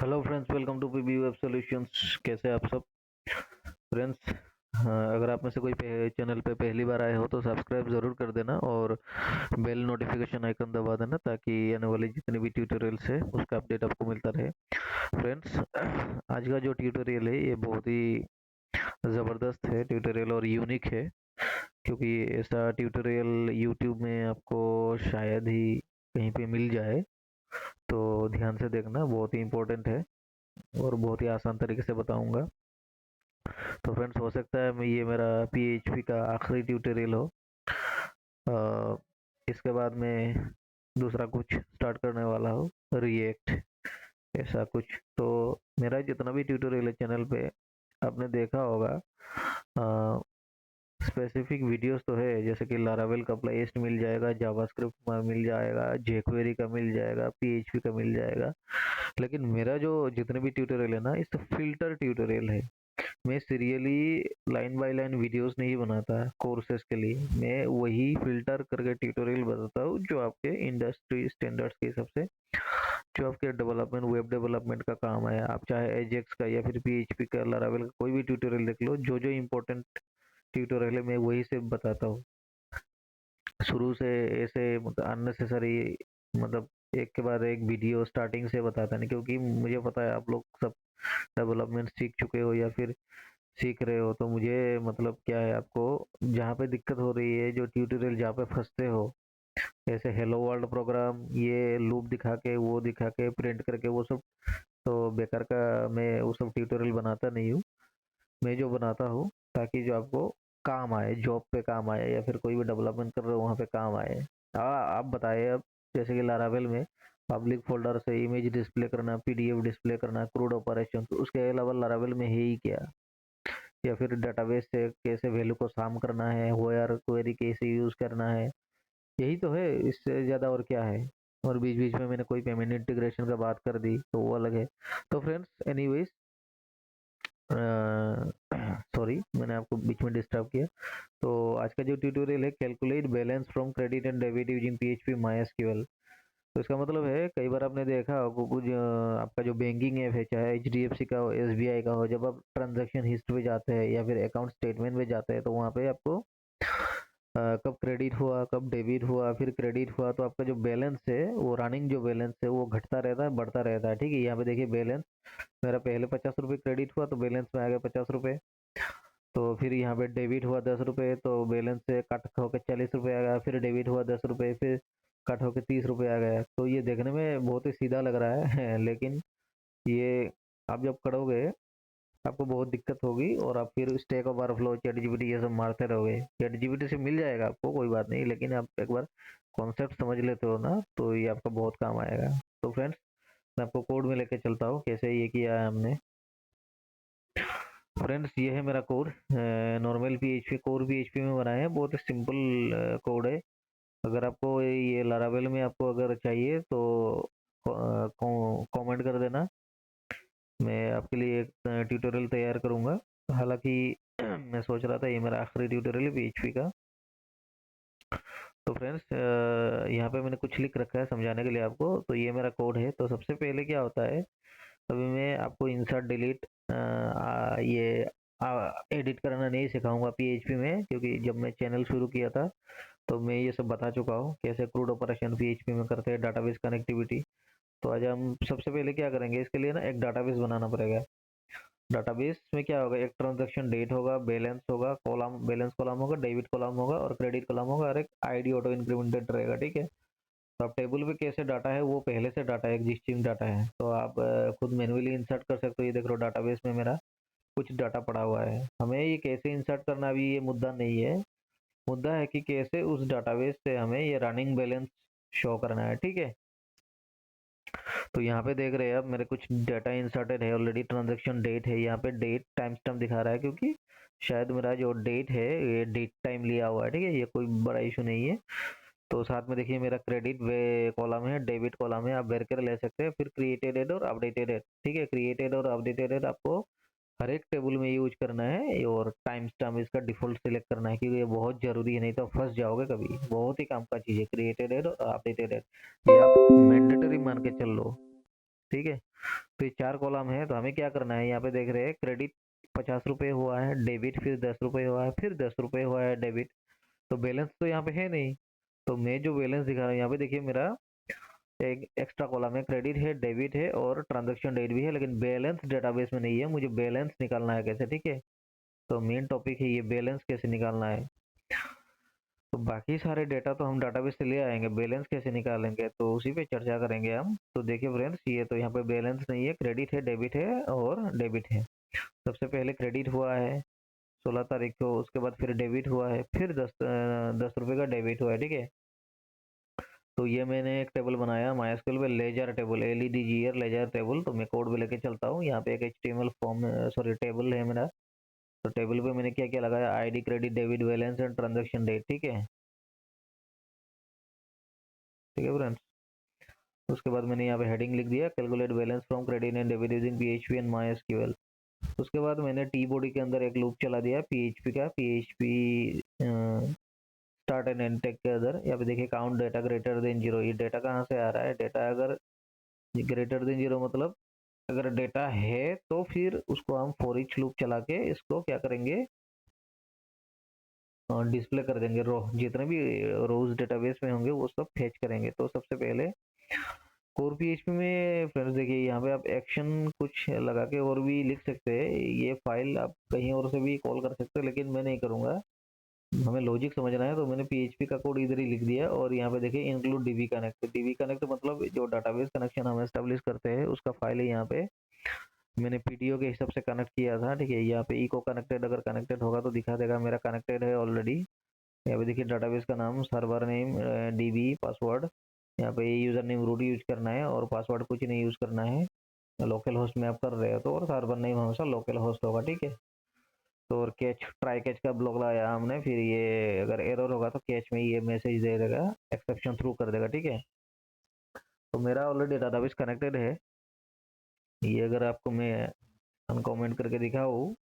Hello friends, welcome to PB web solutions. कैसे हैं आप सब फ्रेंड्स? अगर आप में से कोई चैनल पे पहली बार आए हो तो सब्सक्राइब ज़रूर कर देना और बेल नोटिफिकेशन आइकन दबा देना ताकि आने वाली जितनी भी ट्यूटोरियल्स है उसका अपडेट आपको मिलता रहे। फ्रेंड्स, आज का जो ट्यूटोरियल है ये बहुत ही ज़बरदस्त है ट्यूटोरियल और यूनिक है, क्योंकि ऐसा ट्यूटोरियल यूट्यूब में आपको शायद ही कहीं पे मिल जाए। तो ध्यान से देखना, बहुत ही इम्पोर्टेंट है और बहुत ही आसान तरीके से बताऊंगा। तो फ्रेंड्स, हो सकता है मैं ये मेरा पीएचपी का आखिरी ट्यूटोरियल हो। अ, इसके बाद मैं दूसरा कुछ स्टार्ट करने वाला हूँ, रिएक्ट ऐसा कुछ। तो मेरा जितना भी ट्यूटोरियल है चैनल पे आपने देखा होगा, स्पेसिफिक वीडियोस तो है, जैसे कि लारावेल का प्लेलिस्ट मिल जाएगा, जावास्क्रिप्ट का मिल जाएगा, जेक्वेरी का मिल जाएगा, पीएचपी का मिल जाएगा। लेकिन मेरा जो जितने भी ट्यूटोरियल है ना, इस फिल्टर ट्यूटोरियल है। मैं serially line by line videos नहीं बनाता कोर्सेज के लिए, मैं वही फिल्टर करके ट्यूटोरियल बताता हूँ जो आपके इंडस्ट्री स्टैंडर्ड्स के हिसाब से, जो आपके डेवलपमेंट वेब डेवलपमेंट का काम है। आप चाहे एजेक्स का या फिर पीएचपी का, लारावेल का कोई भी ट्यूटोरियल देख लो, जो जो इम्पोर्टेंट ट्यूटोरियल है मैं वही से बताता हूँ। शुरू से ऐसे मतलब अननेसेसरी, मतलब एक के बाद एक वीडियो स्टार्टिंग से बताता नहीं, क्योंकि मुझे पता है आप लोग सब डेवलपमेंट सीख चुके हो या फिर सीख रहे हो। तो मुझे मतलब क्या है, आपको जहाँ पे दिक्कत हो रही है, जो ट्यूटोरियल जहाँ पे फंसते हो, जैसे हेलो वर्ल्ड प्रोग्राम, ये लूप दिखा के वो दिखा के प्रिंट करके वो सब तो बेकार का, मैं वो सब ट्यूटोरियल बनाता नहीं हूँ। मैं जो बनाता हूँ ताकि जो आपको काम आए, जॉब पे काम आए या फिर कोई भी डेवलपमेंट कर रहे हो वहाँ पे काम आए। आप बताइए अब, जैसे कि लारावेल में पब्लिक फोल्डर से इमेज डिस्प्ले करना, पीडीएफ डिस्प्ले करना, क्रूड ऑपरेशन, तो उसके अलावा लारावेल में है ही क्या? या फिर डेटाबेस से कैसे वैल्यू को साम करना है, वेयर क्वेरी कैसे यूज करना है, यही तो है। इससे ज्यादा और क्या है? और बीच बीच में मैंने कोई पेमेंट इंटीग्रेशन का बात कर दी तो वो अलग है। तो फ्रेंड्स, एनीवेज, सॉरी मैंने आपको बीच में डिस्टर्ब किया। तो आज का जो ट्यूटोरियल है, calculate balance from credit and debit using PHP MySQL. तो इसका मतलब है, कई बार आपने देखा होगा कुछ आपका जो बैंकिंग ऐप है, चाहे एचडीएफसी का हो, एसबीआई का हो, जब आप ट्रांजैक्शन हिस्ट्री पे जाते हैं या फिर अकाउंट स्टेटमेंट पे जाते हैं तो वहाँ पे आपको कब क्रेडिट हुआ, कब डेबिट हुआ, फिर क्रेडिट हुआ, तो आपका जो बैलेंस है, वो रनिंग जो बैलेंस है वो घटता रहता है, बढ़ता रहता है। ठीक है, यहाँ पे देखिए बैलेंस मेरा पहले 50 रुपये क्रेडिट हुआ तो बैलेंस में आ गया 50 रुपये। तो फिर यहाँ पे डेबिट हुआ 10 रुपये तो बैलेंस से कट होकर 40 रुपये आ गया, फिर डेबिट हुआ 10 रुपये, फिर कट होकर 30 रुपये आ गया। तो ये देखने में बहुत ही सीधा लग रहा है लेकिन ये आप जब करोगे आपको बहुत दिक्कत होगी और आप फिर स्टैक ओवरफ्लो, चैट जीपीटी ये सब मारते रहोगे। चैट जीपीटी से मिल जाएगा आपको, कोई बात नहीं, लेकिन आप एक बार कॉन्सेप्ट समझ लेते हो ना तो ये आपका बहुत काम आएगा। तो फ्रेंड्स, मैं आपको कोड में लेके चलता हूँ कैसे ये किया है हमने। फ्रेंड्स, ये है मेरा code, normal PHP core PHP में बनाया है, बहुत ही सिंपल कोड है। अगर आपको ये लारावेल में आपको अगर चाहिए तो कमेंट कर देना, मैं आपके लिए एक ट्यूटोरियल तैयार करूंगा। हालांकि मैं सोच रहा था ये मेरा आखिरी ट्यूटोरियल है पीएचपी का। तो फ्रेंड्स, यहाँ पे मैंने कुछ लिख रखा है समझाने के लिए आपको। तो ये मेरा कोड है। तो सबसे पहले क्या होता है, अभी मैं आपको इंसर्ट डिलीट ये एडिट करना नहीं सिखाऊंगा पीएचपी में, क्योंकि जब मैं चैनल शुरू किया था तो मैं ये सब बता चुका हूँ कैसे क्रूड ऑपरेशन पीएचपी में करते हैं, डाटाबेस कनेक्टिविटी। तो आज हम सबसे पहले क्या करेंगे, इसके लिए ना एक डाटाबेस बनाना पड़ेगा। डाटाबेस में क्या होगा, एक ट्रांजैक्शन डेट होगा, बैलेंस होगा, कॉलम बैलेंस कॉलम होगा, डेबिट कॉलम होगा और क्रेडिट कॉलम होगा, और एक आईडी ऑटो इंक्रीमेंटेड रहेगा। ठीक है, तो आप टेबल पे कैसे डाटा है, वो पहले से डाटा एग्जिस्टिंग डाटा है तो आप खुद मैन्युअली इंसर्ट कर सकते हो। ये देख लो, डाटाबेस में मेरा कुछ डाटा पड़ा हुआ है। हमें ये कैसे इंसर्ट करना अभी ये मुद्दा नहीं है, मुद्दा है कि कैसे उस डाटाबेस से हमें ये रनिंग बैलेंस शो करना है। ठीक है, तो यहाँ पे देख रहे हैं आप मेरे कुछ डाटा इंसर्टेड है ऑलरेडी। ट्रांजेक्शन डेट है, यहाँ पे डेट टाइम स्टैम्प दिखा रहा है क्योंकि शायद मेरा जो डेट है ये डेट टाइम लिया हुआ है। ठीक है, ये कोई बड़ा इशू नहीं है। तो साथ में देखिए मेरा क्रेडिट वे कॉलम है, डेबिट कॉलम है, आप वेरकर ले सकते हैं। फिर क्रिएटेड एड और अपडेटेड एड। ठीक है, क्रिएटेड और अपडेटेड एड आपको हर एक टेबल में यूज करना है और टाइम स्टैम्प इसका डिफॉल्ट सिलेक्ट करना है, क्योंकि ये बहुत जरूरी है, नहीं तो फंस जाओगे कभी। बहुत ही काम का चीज है क्रिएटेड एड और अपडेटेड एड, ये आप मैंडेटरी मान के चल लो। ठीक है, तो ये 4 कॉलम है, तो हमें क्या करना है, यहाँ पे देख रहे हैं क्रेडिट 50 रुपये हुआ है, डेबिट फिर 10 रुपये हुआ है, फिर 10 रुपये हुआ है डेबिट। तो बैलेंस तो यहाँ पे है नहीं। तो मैं जो बैलेंस दिखा रहा हूँ यहाँ पे देखिए, मेरा एक एक्स्ट्रा कॉलम है, क्रेडिट है, डेबिट है और ट्रांजेक्शन डेट भी है, लेकिन बैलेंस डेटाबेस में नहीं है। मुझे बैलेंस निकालना है कैसे, ठीक है। तो मेन टॉपिक है ये, बैलेंस कैसे निकालना है। तो बाकी सारे डेटा तो हम डाटाबेस से ले आएंगे, बैलेंस कैसे निकालेंगे तो उसी पे चर्चा करेंगे हम। तो देखिए फ्रेंड्स, ये तो यहाँ पे बैलेंस नहीं है, क्रेडिट है, डेबिट है और डेबिट है। सबसे पहले क्रेडिट हुआ है 16 तारीख को, उसके बाद फिर डेबिट हुआ है, फिर 10 रुपये का डेबिट हुआ है, ठीक है। तो ये मैंने एक टेबल बनाया माइस्क्यूएल पे, ledger table, LEDGR ledger table. तो मैं कोड पे लेके चलता हूँ। यहाँ पे एक HTML फॉर्म, सॉरी टेबल है मेरा। तो टेबल पे मैंने क्या क्या लगाया, ID, credit, debit, balance and transaction date, ठीक है। ठीक है फ्रेंड्स, उसके बाद मैंने यहाँ पे हेडिंग लिख दिया, calculate balance from credit and debit using PHP and MySQL। उसके बाद मैंने टी बॉडी के अंदर एक लूप चला दिया PHP का, PHP start and end tag के अंदर। यहाँ पे देखिए काउंट डेटा ग्रेटर देन 0। ये डेटा कहाँ से आ रहा है, डेटा अगर ग्रेटर देन 0 मतलब अगर डेटा है तो फिर उसको हम फॉर ईच लूप चला के इसको क्या करेंगे, डिस्प्ले कर देंगे। रो जितने भी रोज डेटाबेस में होंगे वो सब फेच करेंगे। तो सबसे पहले कोर PHP में फ्रेंड्स देखिए, यहाँ पे आप एक्शन कुछ लगा के और भी लिख सकते हैं। ये फाइल आप कहीं और से भी कॉल कर सकते हैं, लेकिन मैं नहीं करूँगा, हमें लॉजिक समझना है। तो मैंने PHP का कोड इधर ही लिख दिया। और यहाँ पे देखिए include DB connect. DB connect मतलब जो डाटाबेस कनेक्शन हम एस्टेब्लिश करते हैं उसका फाइल है। यहाँ पे मैंने PDO के हिसाब से कनेक्ट किया था, ठीक है। यहाँ पे इको कनेक्टेड, अगर कनेक्टेड होगा तो दिखा देगा, मेरा कनेक्टेड है ऑलरेडी। यहाँ पे देखिए डाटाबेस का नाम, सर्वर नेम, DB, पासवर्ड। यहाँ पे यूजर नेम रूट यूज करना है और पासवर्ड कुछ नहीं यूज करना है। लोकल होस्ट में आप कर रहे हो तो, और सर्वर नेम हमेशा लोकल होस्ट होगा, ठीक है। तो और कैच, ट्राई कैच का ब्लॉक लगाया हमने। फिर ये अगर एरर होगा तो कैच में ये मैसेज दे देगा, एक्सेप्शन थ्रू कर देगा, ठीक है। तो मेरा ऑलरेडी डाटाबेस कनेक्टेड है। ये अगर आपको मैं अनकमेंट करके दिखाऊँ,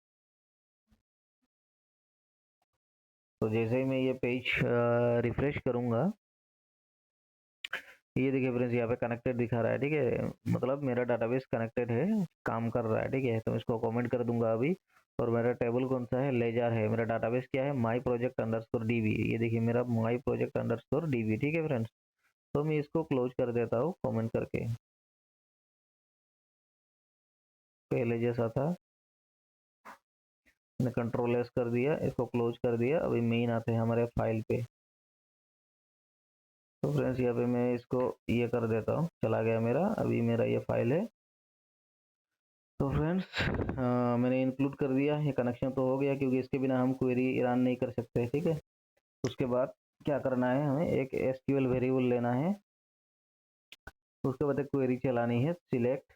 तो जैसे ही मैं ये पेज रिफ्रेश करूंगा, ये देखिए फ्रेंड्स, यहाँ पे कनेक्टेड दिखा रहा है, ठीक है। मतलब मेरा डाटाबेस कनेक्टेड है, काम कर रहा है, ठीक है। तो मैं इसको कमेंट कर दूंगा अभी। और मेरा टेबल कौन सा है, लेजर है। मेरा डाटाबेस क्या है, माई प्रोजेक्ट अंडरस्कोर DB। ये देखिए मेरा माई प्रोजेक्ट अंडरस्कोर DB, ठीक है फ्रेंड्स। तो मैं इसको क्लोज कर देता हूँ कमेंट करके, पहले जैसा था। मैंने कंट्रोल S कर दिया, इसको क्लोज कर दिया। अभी मेन आते हैं हमारे फाइल पे। तो फ्रेंड्स यहाँ पे मैं इसको ये कर देता हूँ, चला गया मेरा। अभी मेरा ये फाइल है। तो फ्रेंड्स मैंने इंक्लूड कर दिया, ये कनेक्शन तो हो गया, क्योंकि इसके बिना हम क्वेरी रन नहीं कर सकते, ठीक है। उसके बाद क्या करना है, हमें एक SQL वेरिएबल लेना है। उसके बाद एक क्वेरी चलानी है, select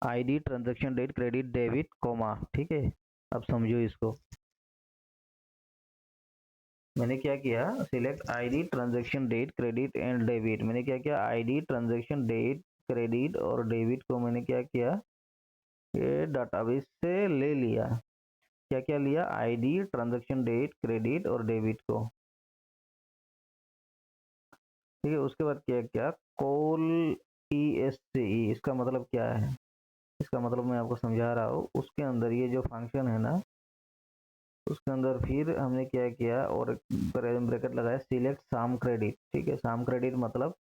ID, transaction date, credit, debit, comma, ठीक है। अब समझो इसको, मैंने क्या किया, select ID, transaction date, credit and debit. मैंने क्या किया, ID, ट्रांजेक्शन डेट, क्रेडिट और डेबिट को मैंने क्या किया, ये डाटाबेस से ले लिया। क्या क्या लिया, ID, ट्रांजेक्शन डेट, क्रेडिट और डेबिट को, ठीक है। उसके बाद क्या क्या, कॉल ESCE, इसका मतलब क्या है, इसका मतलब मैं आपको समझा रहा हूँ। उसके अंदर ये जो फंक्शन है ना, उसके अंदर फिर हमने क्या किया, और ब्रैकेट लगाया, सिलेक्ट साम क्रेडिट, ठीक है। साम क्रेडिट मतलब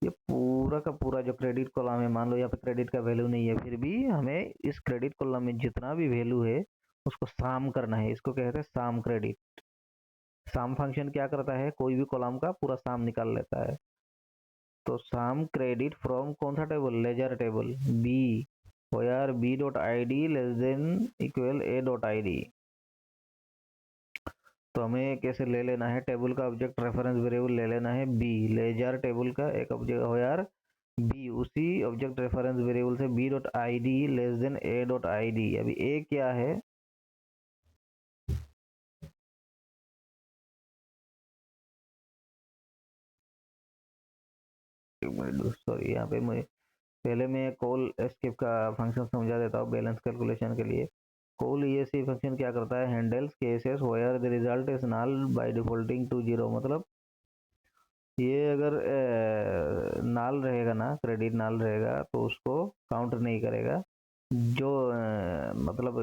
ये पूरा का पूरा जो क्रेडिट कॉलम है, मान लो यहाँ पे क्रेडिट का वैल्यू नहीं है, फिर भी हमें इस क्रेडिट कॉलम में जितना भी वैल्यू है उसको साम करना है। इसको कहते हैं साम क्रेडिट। साम फंक्शन क्या करता है, कोई भी कॉलम का पूरा साम निकाल लेता है। तो साम क्रेडिट फ्रॉम कौन सा table, ledger table, b where b dot id less than equal a dot id। तो हमें कैसे ले लेना है, टेबल का ऑब्जेक्ट रेफरेंस वेरिएबल ले लेना है b, लेजर टेबल का एक ऑब्जेक्ट वेयर b, उसी ऑब्जेक्ट रेफरेंस वेरिएबल से b dot id less then a dot id। अभी a क्या है, सॉरी यहाँ पे मैं पहले मैं कॉल एस्केप का फंक्शन समझा देता हूँ बैलेंस कैलकुलेशन के लिए। कॉल ESC फंक्शन क्या करता है, handles cases where the result is null by defaulting to 0। मतलब ये अगर नाल रहेगा ना, क्रेडिट नाल रहेगा तो उसको काउंट नहीं करेगा। जो मतलब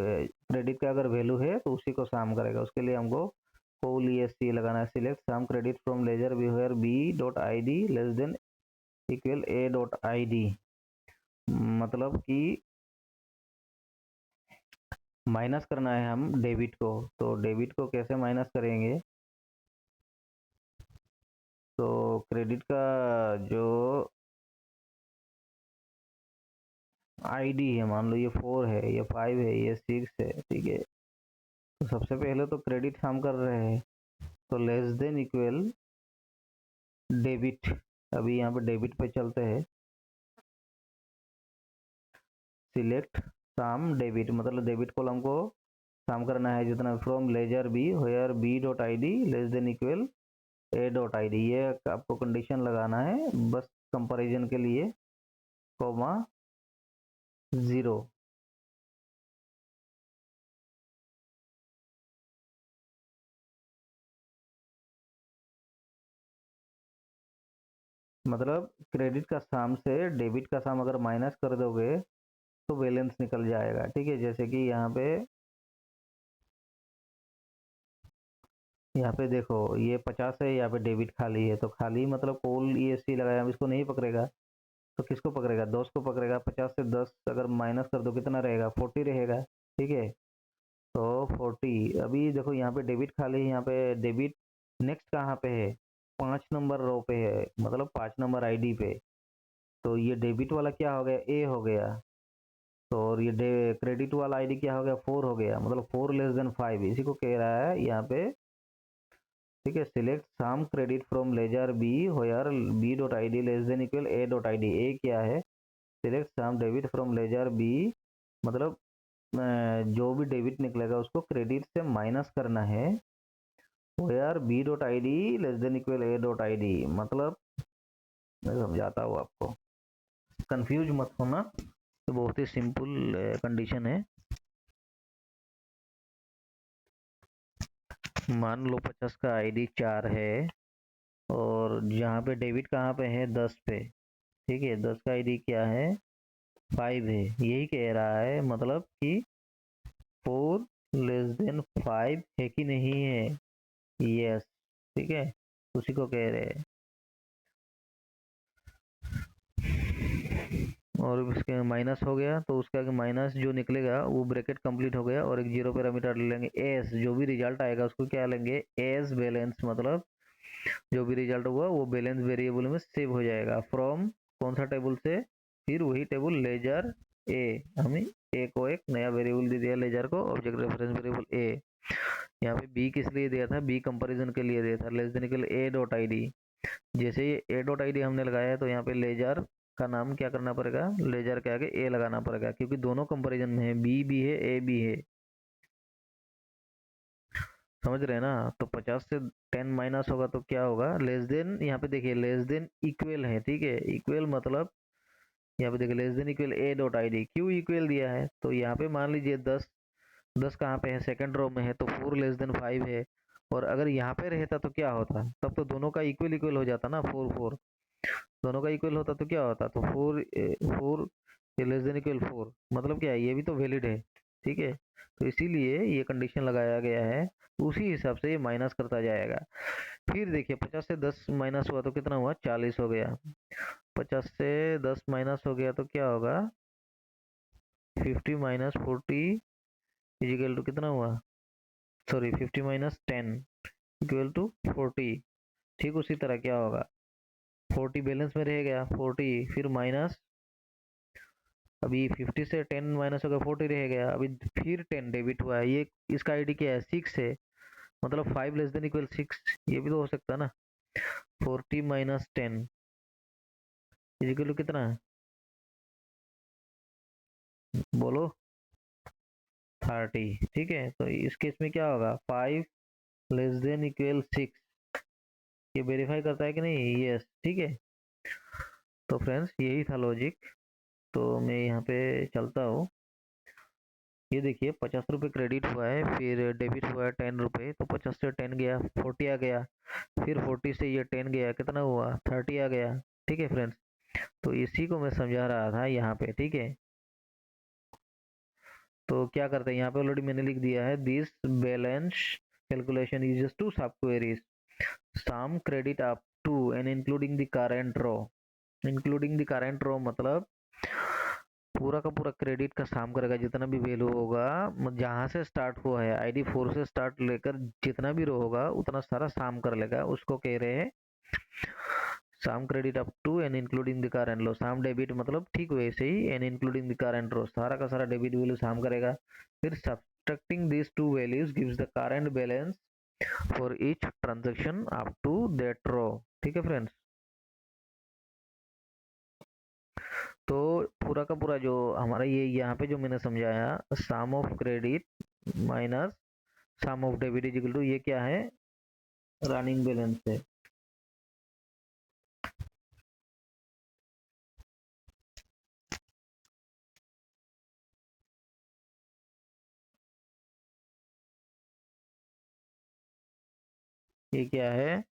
क्रेडिट का अगर वैल्यू है तो उसी को साम करेगा। उसके लिए हमको कोल ई एस सी लगाना है। Select sum credit from ledger b where b dot I D less than equal A dot I D. मतलब कि माइनस करना है हम डेबिट को। तो डेबिट को कैसे माइनस करेंगे? तो क्रेडिट का जो आईडी है, मान लो ये 4 है, ये 5 है, ये 6 है, ठीक है। तो सबसे पहले तो क्रेडिट हम कर रहे हैं, तो लेस देन इक्वल डेबिट। अभी यहाँ पे डेबिट पे चलते हैं। सिलेक्ट साम डेबिट, मतलब डेबिट कॉलम को साम करना है जितना from ledger B where B dot I D less than equal A dot I D. ये आपको कंडीशन लगाना है बस कंपैरिजन के लिए, कॉमा 0। मतलब क्रेडिट का साम से डेबिट का साम अगर माइनस कर दोगे तो बैलेंस निकल जाएगा, ठीक है। जैसे कि यहाँ पे देखो ये 50 है, यहाँ पे डेबिट खाली है, तो खाली मतलब कोल ई एस सी लगाया, हम इसको नहीं पकड़ेगा तो किसको पकड़ेगा? 10 को पकड़ेगा। 50 से 10 अगर माइनस कर दो कितना रहेगा? 40 रहेगा, ठीक है। तो 40, अभी देखो यहाँ पे डेबिट खाली है, यहाँ पे डेबिट नेक्स्ट कहाँ पे है? 5 नंबर रो पे है, मतलब 5 नंबर आईडी पे। तो ये डेबिट वाला क्या हो गया? ए हो गया। तो और ये क्रेडिट वाला आईडी क्या हो गया? 4 हो गया, मतलब 4 लेस देन 5, इसी को कह रहा है यहाँ पे, ठीक है। Select sum credit from ledger B where B dot I D less than equal A dot I D. A क्या है? Select sum debit from ledger B, मतलब जो भी डेबिट निकलेगा उसको क्रेडिट से माइनस करना है, where B dot I D less than equal A dot I D. मतलब मैं समझाता हूँ आपको, कंफ्यूज मत होना, तो बहुत ही सिंपल कंडीशन है। मान लो 50 का आईडी 4 है और जहाँ पे डेबिट कहाँ पे है? 10 पे, ठीक है। 10 का आईडी क्या है? 5 है। यही कह रहा है मतलब कि 4 लेस देन 5 है कि नहीं है? यस, ठीक है, उसी को कह रहे हैं। और उसके माइनस हो गया तो उसका माइनस जो निकलेगा वो ब्रैकेट कंप्लीट हो गया, और एक जीरो पैरामीटर ले लेंगे एस। जो भी रिजल्ट आएगा उसको क्या लेंगे? एस बैलेंस, मतलब जो भी रिजल्ट हुआ वो बैलेंस वेरिएबल में सेव हो जाएगा। फ्रॉम कौन सा टेबल से? फिर वही टेबल लेजर ए। हमें ए को एक नया वेरिएबल दे दिया, लेजर को ऑब्जेक्ट रेफरेंस वेरिएबल ए। यहाँ पे बी किस लिए दिया था? बी कंपैरिजन के लिए दिया था, less than equal A dot I D. जैसे ये ए डॉट आई डी हमने लगाया है तो यहाँ पे लेजर का नाम क्या करना पड़ेगा? लेजर के आगे ए लगाना पड़ेगा, क्योंकि दोनों कंपैरिजन में है, बी भी है ए भी है। समझ रहे हैं ना? तो 50 से 10 माइनस होगा तो क्या होगा? लेस देन, यहाँ पे देखिए लेस देन इक्वल है, ठीक है। इक्वल मतलब यहाँ पे देखिए less than equal A dot I D. क्यों इक्वल दिया है? तो यहाँ पे मान लीजिए 10, 10 कहाँ पे है? सेकंड रो में है, तो 4 लेस देन 5 है। और अगर यहाँ पे रहता तो क्या होता? तब तो दोनों का इक्वल इक्वल हो जाता ना, 4 4 दोनों का इक्वल होता तो क्या होता? तो 4 4 लेस देन इक्वल 4, मतलब क्या है? ये भी तो वैलिड है, ठीक है। तो इसीलिए ये कंडीशन लगाया गया है, उसी हिसाब से ये माइनस करता जाएगा। फिर देखिए 50 से 10 माइनस हुआ तो कितना हुआ? 40 हो गया। 50 से 10 माइनस हो गया तो क्या होगा? 50 माइनस 40 इजिकल टू कितना हुआ? Sorry 50 minus 10 equal to 40। ठीक उसी तरह क्या होगा? 40 बैलेंस में रह गया, 40 फिर माइनस, अभी 50 से 10 माइनस होगा, 40 रह गया। अभी फिर 10 डेबिट हुआ है, ये इसका आईडी क्या है? 6 है, मतलब 5 लेस देन इक्वल 6। ये भी तो हो सकता है ना। 40 माइनस 10 इजिकल टू कितना है? बोलो। 30, ठीक है। तो इस केस में क्या होगा? 5 लेस देन इक्वल 6। ये वेरीफाई करता है कि नहीं? यस, ठीक है। तो फ्रेंड्स यही था लॉजिक। तो मैं यहाँ पे चलता हूँ। ये देखिए 50 रुपये क्रेडिट हुआ है, फिर डेबिट हुआ है 10 रुपये, तो 50 से 10 गया, 40 आ गया, फिर 40 से ये 10 गया, कितना हुआ 30 आ गया। ठीक है फ्रेंड्स, तो इसी को मैं समझा रहा था यहाँ पे। ठीक है, तो क्या करते हैं यहाँ पे, ऑलरेडी मैंने लिख दिया है, this balance calculation uses two sub queries, sum credit up to and including the current row. Including the current row मतलब पूरा का पूरा क्रेडिट का साम करेगा, जितना भी वैल्यू होगा, जहां से स्टार्ट हुआ है आईडी 4 से स्टार्ट लेकर जितना भी रो होगा उतना सारा साम कर लेगा, उसको कह रहे हैं sum credit up to and including the current row. Sum debit मतलब ठीक वैसे ही and including the current row, सारा का सारा डेबिट वैल्यू साम करेगा, फिर subtracting this two values gives the current balance for each transaction up to that row. ठीक है फ्रेंड्स, तो पूरा का पूरा जो हमारा ये यहाँ पे जो मैंने समझाया, sum of credit minus sum of debit is equal to, ये क्या है, रनिंग बैलेंस है। ये क्या है,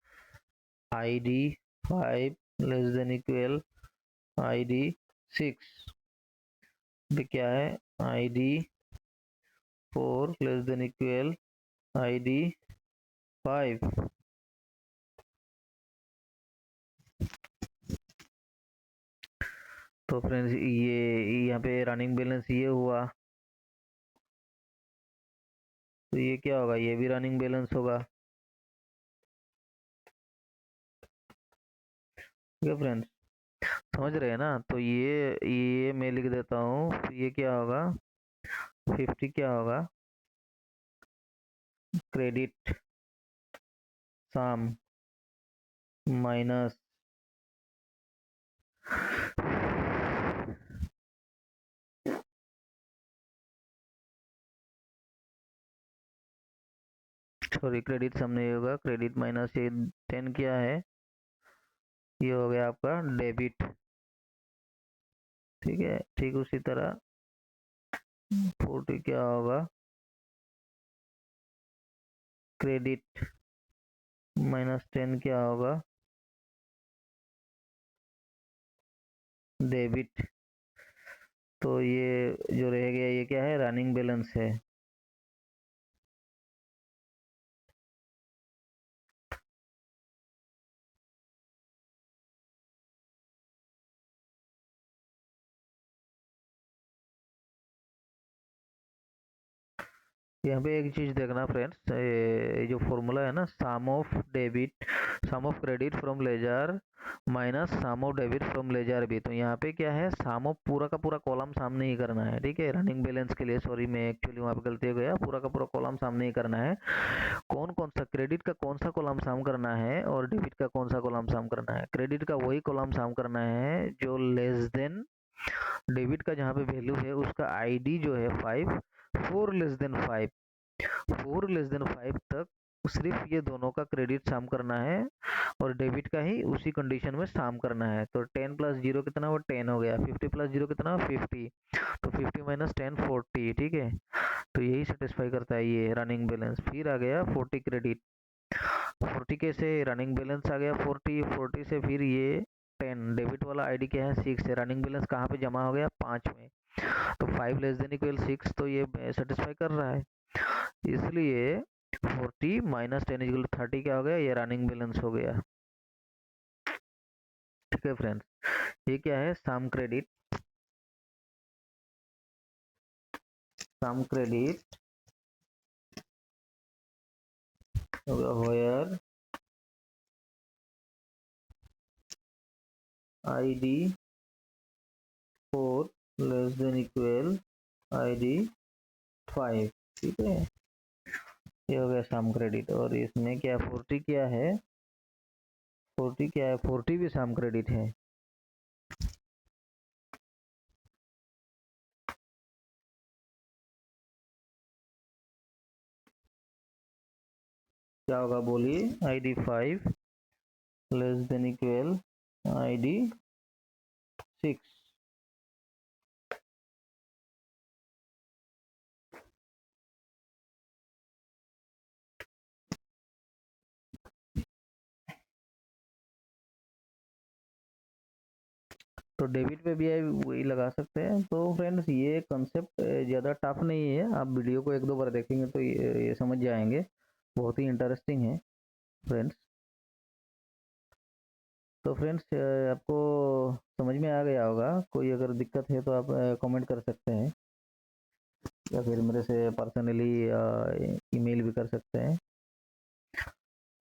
I D 5 less than equal I D 6, ये क्या है, I D 4 less than equal I D 5। तो फ्रेंड्स ये यहाँ पे रनिंग बैलेंस ये हुआ, तो ये क्या होगा, ये भी रनिंग बैलेंस होगा। ठीक है फ्रेंड्स, समझ रहे हैं ना, तो ये मैं लिख देता हूँ, तो ये क्या होगा, 50 क्या होगा, क्रेडिट सम माइनस सॉरी, क्रेडिट सम नहीं होगा, क्रेडिट माइनस ये 10 क्या है, ये हो गया आपका डेबिट। ठीक है, ठीक उसी तरह 40 क्या होगा, क्रेडिट माइनस 10 क्या होगा, डेबिट। तो ये जो रह गया ये क्या है, रनिंग बैलेंस है। यहाँ पे एक चीज देखना फ्रेंड्स, ये जो फॉर्मूला है ना, sum of debit, sum of credit from ledger minus sum of debit from ledger भी, तो यहाँ पे क्या है, सम ऑफ पूरा का पूरा कॉलम सामने ही करना है। ठीक है, रनिंग बैलेंस के लिए, सॉरी मैं एक्चुअली वहाँ पे गलती हो गया, पूरा का पूरा कॉलम सामने ही करना है। कौन कौन सा क्रेडिट का कौन सा कॉलम साम करना है और डेबिट का कौन सा कॉलम साम करना है, क्रेडिट का वही कॉलम साम करना है जो लेस देन, डेबिट का जहाँ पे वैल्यू है उसका आईडी जो है 5, 4 लेस देन 5, 4 लेस देन 5 तक सिर्फ ये दोनों का क्रेडिट साम करना है और डेबिट का ही उसी कंडीशन में साम करना है। तो 10 प्लस 0 कितना, वो 10 हो गया, 50 प्लस 0 कितना, 50, तो 50 माइनस 10 40। ठीक है, तो यही सेटिस्फाई करता है ये रनिंग बैलेंस। फिर आ गया 40 क्रेडिट, 40 के से रनिंग बैलेंस आ गया 40, 40 से फिर ये 10, डेबिट वाला आईडी क्या है 6 है, रनिंग बैलेंस कहाँ पे जमा हो गया 5 में, तो 5 लेस देन इक्वल 6, तो ये सेटिस्फाई कर रहा है, इसलिए 40 माइनस 10 इक्वल 30 क्या हो गया, ये रनिंग बैलेंस हो गया। ठीक है फ्रेंड्स, ये क्या है, sum credit, sum credit where ID 4 less than equal ID 5। ठीक है, ये हो गया सम क्रेडिट, और इसमें क्या 40 क्या है, 40 क्या है, 40 भी सम क्रेडिट है। क्या होगा बोलिए, ID 5 less than equal ID 6। तो डेबिट पे भी वही लगा सकते हैं। तो फ्रेंड्स ये कंसेप्ट ज़्यादा टफ नहीं है, आप वीडियो को एक दो बार देखेंगे तो ये समझ जाएंगे, बहुत ही इंटरेस्टिंग है फ्रेंड्स। तो फ्रेंड्स आपको समझ में आ गया होगा, कोई अगर दिक्कत है तो आप कमेंट कर सकते हैं या फिर मेरे से पर्सनली ईमेल भी कर सकते हैं।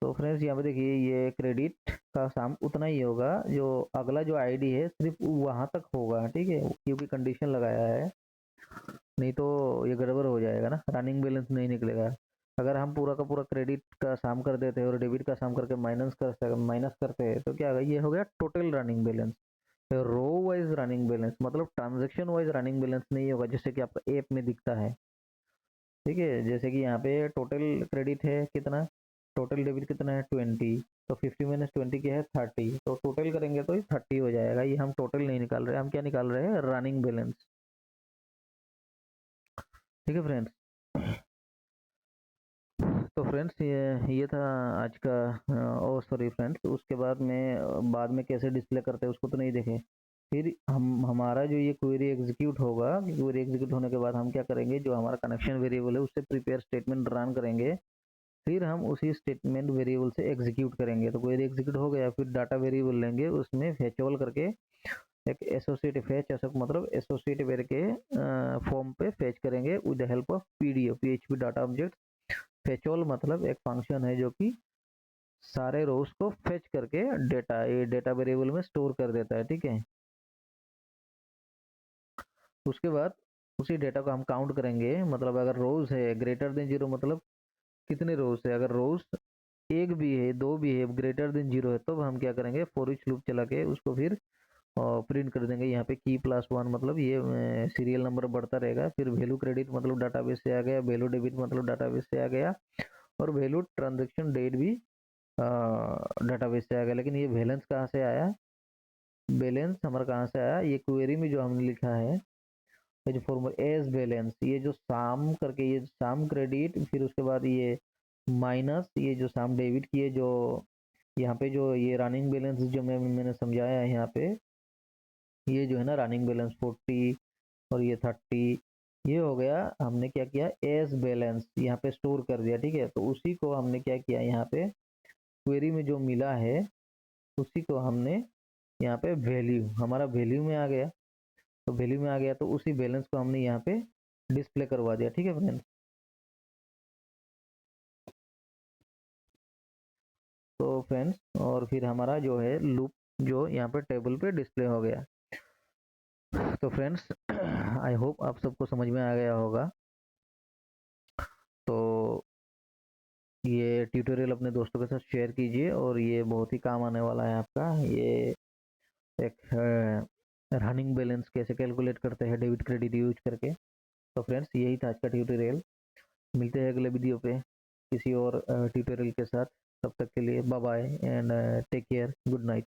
तो फ्रेंड्स यहाँ पे देखिए ये क्रेडिट का साम उतना ही होगा, जो अगला जो आईडी है सिर्फ वहाँ तक होगा, ठीक है, क्योंकि कंडीशन लगाया है, नहीं तो ये गड़बड़ हो जाएगा ना, रनिंग बैलेंस नहीं निकलेगा। अगर हम पूरा का पूरा क्रेडिट का साम कर देते हैं और डेबिट का साम करके माइनस करते हैं तो क्या होगा, ये हो गया total running balance. Row wise running balance मतलब ट्रांजेक्शन वाइज रनिंग बैलेंस नहीं होगा, जैसे कि आपका ऐप में दिखता है, ठीक है। जैसे कि यहाँ पे टोटल क्रेडिट है कितना, टोटल डेबिट कितना है 20, तो 50 माइनस 20 क्या है 30, तो टोटल करेंगे तो 30 हो जाएगा। ये हम टोटल नहीं निकाल रहे, हम क्या निकाल रहे हैं, रनिंग बैलेंस, ठीक है फ्रेंड्स। तो फ्रेंड्स ये था आज का, ओ सॉरी फ्रेंड्स, उसके बाद में बाद में कैसे डिस्प्ले करते हैं उसको तो नहीं देखे। फिर हम हमारा जो ये क्वेरी एग्जीक्यूट होगा, क्वेरी एग्जीक्यूट होने के बाद हम क्या करेंगे, जो हमारा कनेक्शन वेरिएबल है उससे प्रिपेयर स्टेटमेंट रन करेंगे, फिर हम उसी स्टेटमेंट वेरिएबल से एग्जीक्यूट करेंगे। तो क्वेरी एग्जीक्यूट हो गया, फिर डाटा वेरिएबल लेंगे, उसमें फेच ऑल करके एक एसोसिएट फेच, ऐसा मतलब एसोसिएट वेर के फॉर्म पे फेच करेंगे with the help of PDF PHP data object. Fetch all मतलब एक फंक्शन है जो कि सारे रोज को फेच करके डेटा ये डेटा वेरिएबल में स्टोर कर देता है, ठीक है। उसके बाद उसी डेटा को हम काउंट करेंगे, मतलब अगर रोज है ग्रेटर देन जीरो मतलब कितने रोज है, अगर रोज एक भी है दो भी है ग्रेटर देन जीरो है, तो हम क्या करेंगे, फॉर ईच लूप चला के उसको फिर प्रिंट कर देंगे। यहाँ पे की प्लस वन मतलब ये सीरियल नंबर बढ़ता रहेगा, फिर वैल्यू क्रेडिट मतलब डाटाबेस से आ गया, वैल्यू डेबिट मतलब डाटाबेस से आ गया, और वैल्यू ट्रांजेक्शन डेट भी डाटाबेस से आ गया। लेकिन ये बैलेंस कहाँ से आया, बैलेंस हमारा कहाँ से आया, ये क्वेरी में जो हमने लिखा है, ये जो फॉर्मूला एज बैलेंस, ये जो साम करके ये साम क्रेडिट, फिर उसके बाद ये माइनस ये जो साम डेबिट की है, जो यहाँ पे जो ये रनिंग बैलेंस जो मैंने समझाया है यहाँ पे, ये जो है ना रनिंग बैलेंस 40 और ये 30, ये हो गया, हमने क्या किया एज बैलेंस यहाँ पे स्टोर कर दिया, ठीक है। तो उसी को हमने क्या किया, यहाँ पे क्वेरी में जो मिला है उसी को हमने यहाँ पे वैल्यू, हमारा वैल्यू में आ गया, तो वैल्यू में आ गया तो उसी बैलेंस को हमने यहाँ पे डिस्प्ले करवा दिया, ठीक है फ्रेंड्स। तो फ्रेंड्स और फिर हमारा जो है लूप जो यहाँ पे टेबल पे डिस्प्ले हो गया। तो फ्रेंड्स आई होप आप सबको समझ में आ गया होगा। तो ये ट्यूटोरियल अपने दोस्तों के साथ शेयर कीजिए, और ये बहुत ही काम आने वाला है आपका। ये एक रनिंग बैलेंस कैसे कैलकुलेट करते हैं डेबिट क्रेडिट यूज करके। तो फ्रेंड्स यही था आज का ट्यूटोरियल, मिलते हैं अगले वीडियो पे किसी और ट्यूटोरियल के साथ। तब तक के लिए bye bye and take care, good night.